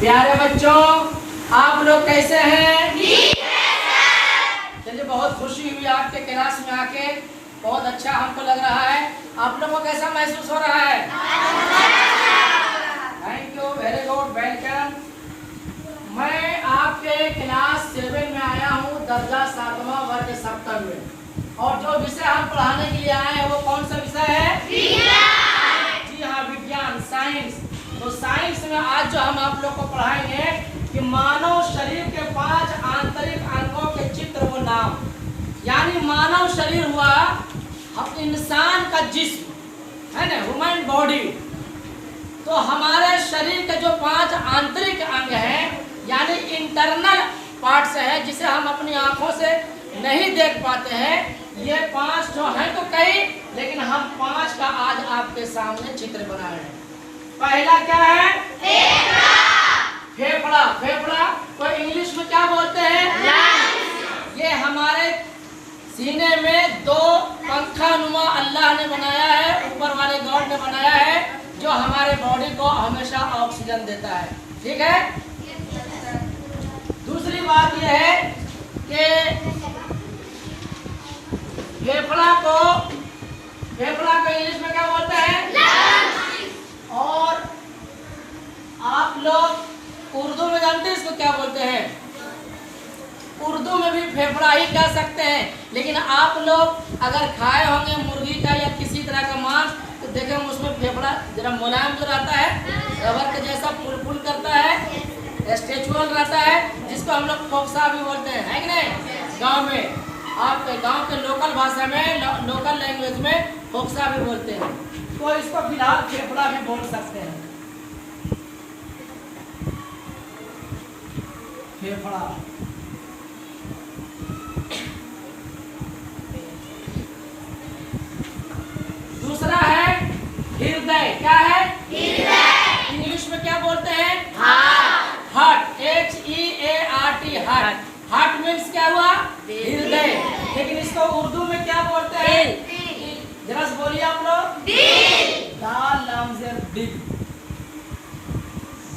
प्यारे बच्चों, आप लोग कैसे हैं? चलिए, बहुत खुशी हुई आपके क्लास में आके, बहुत अच्छा हमको लग रहा है। आप लोगों को कैसा महसूस हो रहा है? Thank you, very good, welcome. मैं आपके क्लास 7 में आया हूँ, दर्जा 7वां वर्ग सप्तम में, और जो विषय हम पढ़ाने के लिए आए हैं वो कौन सा विषय है? जी हाँ, विज्ञान, साइंस। तो साइंस में आज जो हम आप लोग को पढ़ाएंगे कि मानव शरीर के 5 आंतरिक अंगों के चित्र व नाम। यानी मानव शरीर हुआ इंसान का जिस्म है ना, ह्यूमन बॉडी। तो हमारे शरीर के जो 5 आंतरिक अंग हैं, यानी इंटरनल पार्ट्स है, जिसे हम अपनी आंखों से नहीं देख पाते हैं, ये 5 जो हैं तो कई, लेकिन हम 5 का आज आपके सामने चित्र बना रहे हैं। पहला क्या है? फेफड़ा। फेफड़ा को इंग्लिश में क्या बोलते हैं? ये हमारे सीने में 2 पंखा नुमा अल्लाह ने बनाया है, ऊपर वाले गॉड ने बनाया है, जो हमारे बॉडी को हमेशा ऑक्सीजन देता है। ठीक है। दूसरी बात यह है कि फेफड़ा को इंग्लिश में क्या बोलते हैं? और आप लोग उर्दू में जानते हैं इसको क्या बोलते हैं? उर्दू में भी फेफड़ा ही कह सकते हैं, लेकिन आप लोग अगर खाए होंगे मुर्गी का या किसी तरह का मांस, तो देखें उसमें फेफड़ा जरा मुलायम जो रहता है, रबर के जैसा पुल करता है, स्ट्रेचुअल रहता है, जिसको हम लोग फोक्सा भी बोलते हैं, है कि नहीं? गांव में, आपके गांव के लोकल भाषा में, लोकल लैंग्वेज में फोक्सा भी बोलते हैं। तो इसको फिलहाल फेफड़ा भी बोल सकते हैं। फेफड़ा। दूसरा है हृदय। क्या है? हृदय। इंग्लिश में क्या बोलते हैं? Heart. HEART, heart. Heart means क्या हुआ? हृदय। लेकिन इसको उर्दू में क्या बोलते हैं? जरा से बोलिए आप लोग। दाल नाम से दिल।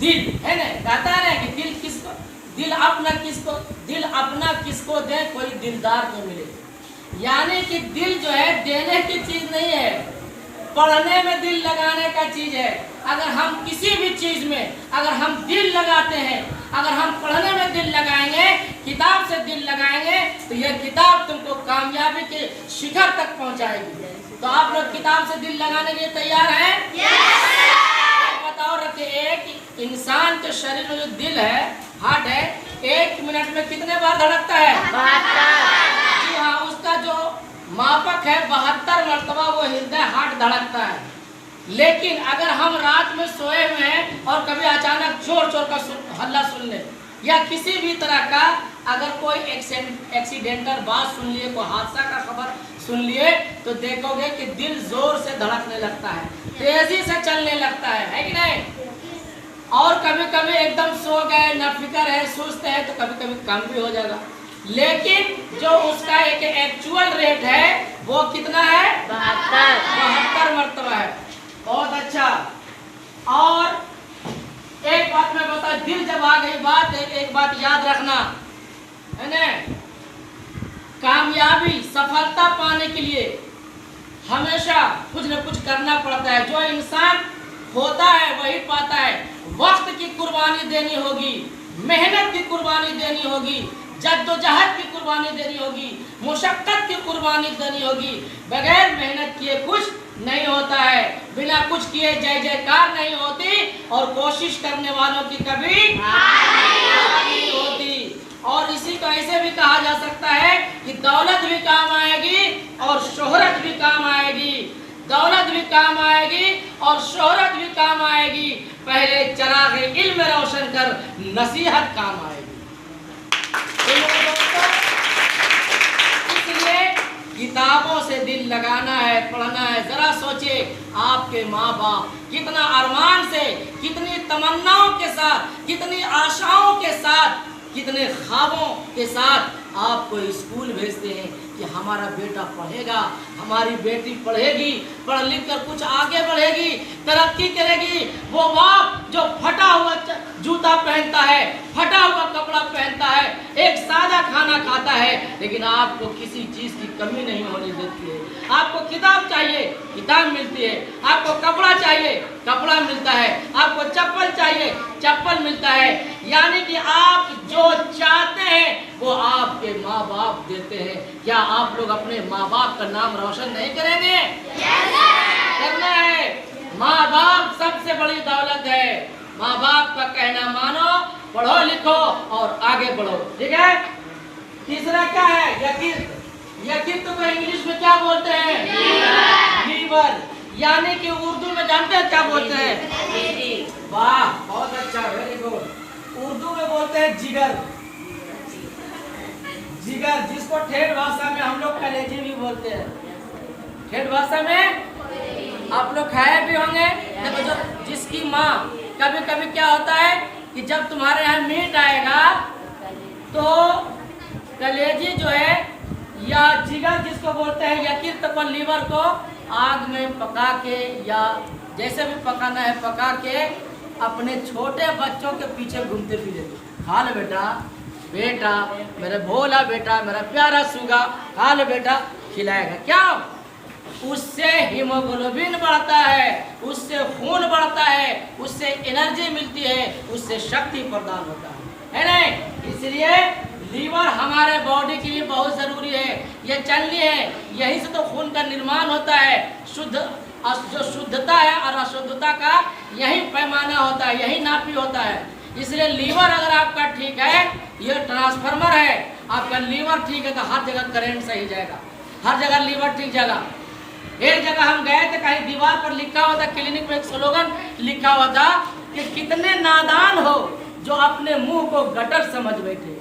दिल है ना, कहता है ना कि दिल किसको, दिल अपना किसको दे, कोई दिलदार को मिले। यानी कि दिल जो है देने की चीज नहीं है, पढ़ने में दिल लगाने का चीज है। अगर हम किसी भी चीज में अगर हम दिल लगाते हैं, अगर हम पढ़ने में दिल लगाएंगे, किताब से दिल लगाएंगे, तो यह किताब तुमको कामयाबी के शिखर तक पहुंचाएगी। तो आप लोग किताब से दिल लगाने के लिए तैयार हैं? बताओ रखिए, एक इंसान के शरीर में जो दिल है, हार्ट है, 1 मिनट में कितने बार धड़कता है? 72। जी हाँ, उसका जो मापक है 72 मरतबा वो हृदय हार्ट धड़कता है। लेकिन अगर हम रात में सोए हुए हैं और कभी अचानक जोर का हल्ला सुन ले, या किसी भी तरह का अगर कोई एक्सीडेंटल बात सुन लिए, कोई हादसा का खबर सुन लिए, तो देखोगे कि दिल जोर से धड़कने लगता है, तेजी से चलने लगता है कि नहीं? और कभी कभी एकदम सो गए, न फिक्र है, सुस्त है, तो कभी कभी कम भी हो जाएगा। लेकिन जो उसका एक एक्चुअल रेट है वो कितना है? 72 मरतबा है। बहुत अच्छा। और एक बात मैं बता, दिल जब आ गई बात, एक बात याद रखना है ना, कामयाबी सफलता पाने के लिए हमेशा कुछ न कुछ करना पड़ता है। जो इंसान होता है वही पाता है। वक्त की कुर्बानी देनी होगी, मेहनत की कुर्बानी देनी होगी, जद्दोजहद की कुर्बानी देनी होगी, मुशक्कत की कुर्बानी देनी होगी। बगैर मेहनत किए कुछ नहीं होता है, बिना कुछ किए जय जयकार नहीं होती, और कोशिश करने वालों की कभी हार नहीं होती। और इसी को ऐसे भी कहा जा सकता है कि दौलत भी काम आएगी और शोहरत भी काम आएगी। दौलत भी काम आएगी और शोहरत भी काम आएगी, पहले चराग इल्म रोशन कर नसीहत काम आएगी। इसलिए किताबों से दिल लगाना है, पढ़ना है। जरा सोचिए, आपके माँ बाप कितना अरमान से, कितनी तमन्नाओं के साथ, कितनी आशाओं के साथ, कितने ख्वाबों के साथ आपको स्कूल भेजते हैं कि हमारा बेटा पढ़ेगा, हमारी बेटी पढ़ेगी, पढ़ लिख कर कुछ आगे बढ़ेगी, तरक्की करेगी। वो बाप जो फटा हुआ जूता पहनता है, फटा हुआ कपड़ा पहनता है, एक सादा खाना खाता है, लेकिन आपको किसी चीज की कमी नहीं होने देती है। आपको किताब चाहिए, किताब मिलती है। आपको कपड़ा चाहिए, कपड़ा मिलता है। आपको चप्पल चाहिए, चप्पल मिलता है। यानी कि आप जो चाहते हैं वो आपके माँ बाप देते हैं। क्या आप लोग अपने माँ बाप का नाम रोशन नहीं करेंगे? करना है। माँ बाप सबसे बड़ी दौलत है। माँ बाप का कहना मानो, पढ़ो लिखो और आगे बढ़ो। ठीक है। तीसरा क्या है? यकृत। यकृत को इंग्लिश में क्या बोलते हैं? लीवर। यानी कि उर्दू में जानते हैं क्या बोलते हैं? वाह, बहुत अच्छा, वेरी गुड। उर्दू में बोलते हैं जिगर। जिगर, जिसको ठेठ भाषा में हम लोग कलेजी भी बोलते हैं। ठेठ भाषा में आप लोग खाए भी होंगे। देखो, जो जिसकी माँ, कभी कभी क्या होता है कि जब तुम्हारे यहाँ मीट आएगा तो कलेजी जो है या जिगर जिसको बोलते हैं, यकृत को, लीवर को आग में पका के या जैसे भी पकाना है पका के अपने छोटे बच्चों के पीछे घूमते फिरे, खा लो बेटा, बेटा मेरा भोला बेटा, मेरा प्यारा सुगा, खा लो बेटा, खिलाएगा। क्या? उससे हीमोग्लोबिन बढ़ता है, उससे खून बढ़ता है, उससे एनर्जी मिलती है, उससे शक्ति प्रदान होता है नहीं? इसलिए लीवर हमारे बॉडी के लिए बहुत जरूरी है। ये चलनी है, यही से तो खून का निर्माण होता है। जो शुद्धता है और अशुद्धता का यही पैमाना होता है, यही नापी होता है। इसलिए लीवर अगर आपका ठीक है, ये ट्रांसफार्मर है। आपका लीवर ठीक है तो हर जगह करंट सही जाएगा, हर जगह लीवर ठीक जाएगा। एक जगह हम गए थे, कहीं दीवार पर लिखा हुआ था, क्लिनिक में एक स्लोगन लिखा हुआ था कि कितने नादान हो जो अपने मुंह को गटर समझ बैठे।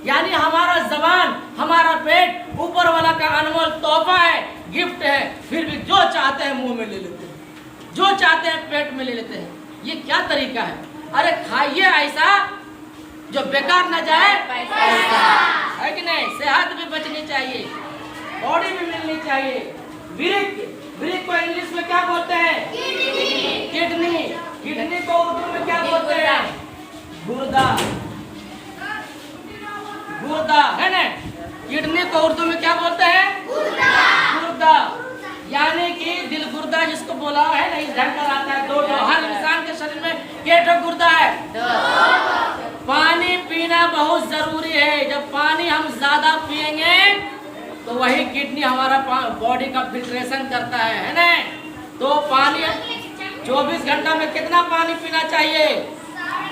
यानी हमारा जबान, हमारा पेट ऊपर वाला का अनमोल तोहफा है, गिफ्ट है, फिर भी जो चाहते हैं मुंह में ले लेते हैं, जो चाहते हैं पेट में ले लेते हैं। ये क्या तरीका है? अरे खाइए ऐसा जो बेकार न जाए पैसा, है कि नहीं? सेहत भी बचनी चाहिए, बॉडी भी मिलनी चाहिए। वृक्क, वृक्क को इंग्लिश में क्या बोलते हैं? किडनी। किडनी को उर्दू में क्या बोलते हैं? गुर्दा। गुर्दा है ना? किडनी को उर्दू में क्या बोलते हैं? गुर्दा। यानी कि दिल गुर्दा जिसको बोला है ना, इस ढंग का आता है। दो हर इंसान के शरीर में कितने गुर्दा है? पानी पीना बहुत जरूरी है। जब पानी हम ज्यादा पिएंगे तो वही किडनी हमारा बॉडी का फिल्ट्रेशन करता है ना? तो पानी 24 घंटा में कितना पानी पीना चाहिए?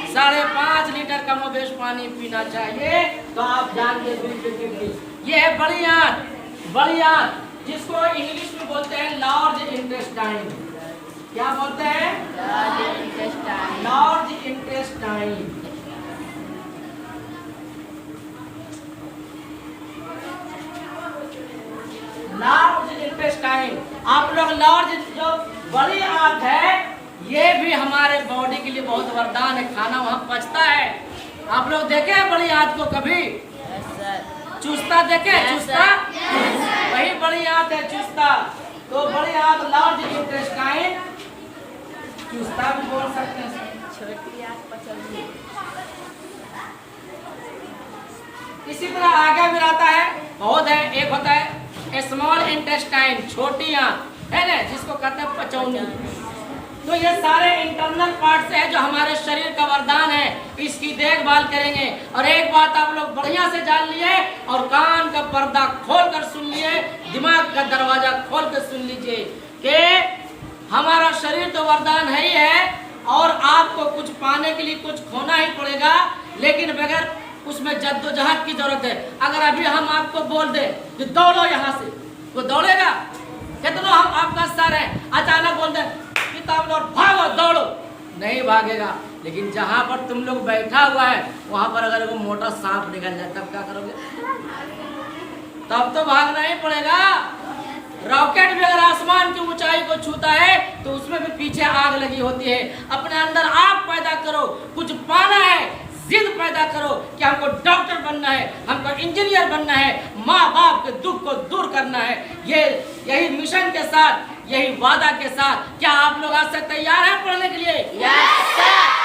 5.5 लीटर कमोबेश पानी पीना चाहिए। तो आप जानिए किडनी ये है बड़ी आंत। बड़ी आंत जिसको इंग्लिश में बोलते हैं लार्ज इंटेस्टाइन। क्या बोलते हैं? Large intestine. Large intestine. आप लोग लार्ज जो बड़ी आंत है, ये भी हमारे बॉडी के लिए बहुत वरदान है। खाना वहाँ पचता है। आप लोग देखे हैं बड़ी आंत को कभी? चूस्ता देखे? चूस्ता वही बड़ी आंत है, चूस्ता। तो बड़ी आंत लार्ज इंटेस्टाइन, चूस्ता भी बोल सकते हैं। छोटी आंत पचौड़ी। इसी तरह आगे भी रहता है, बहुत है। एक होता है स्मॉल इंटेस्टाइन, छोटी आंत है ना, जिसको कहते हैं पचौनी। तो ये सारे इंटरनल पार्ट्स है जो हमारे शरीर का वरदान है। इसकी देखभाल करेंगे। और एक बात आप लोग बढ़िया से जान लिए और कान का पर्दा खोल कर सुन लिए, दिमाग का दरवाजा खोल कर सुन लीजिए कि हमारा शरीर तो वरदान है ही है और आपको कुछ पाने के लिए कुछ खोना ही पड़ेगा, लेकिन बगैर उसमें जद्दोजहद की जरूरत है। अगर अभी हम आपको बोल दे कि दौड़ो यहाँ से, वो दौड़ेगा? कितना हम आपका सर है, अचानक बोल दे किताब लो भागो दौड़ो, नहीं भागेगा। लेकिन जहाँ पर तुम लोग बैठा हुआ है वहाँ पर अगर वो मोटा सांप निकल जाए तब क्या करोगे? तब तो भागना ही पड़ेगा। रॉकेट भी अगर आसमान की ऊंचाई को छूता है तो उसमें भी पीछे आग लगी होती है। अपने अंदर आग पैदा करो, कुछ पाना है, जिद पैदा करो कि हमको डॉक्टर बनना है, हमको इंजीनियर बनना है, माँ बाप के दुख को दूर करना है। यही मिशन के साथ, यही वादा के साथ क्या आप लोग आज से तैयार हैं पढ़ने के लिए? Yes sir.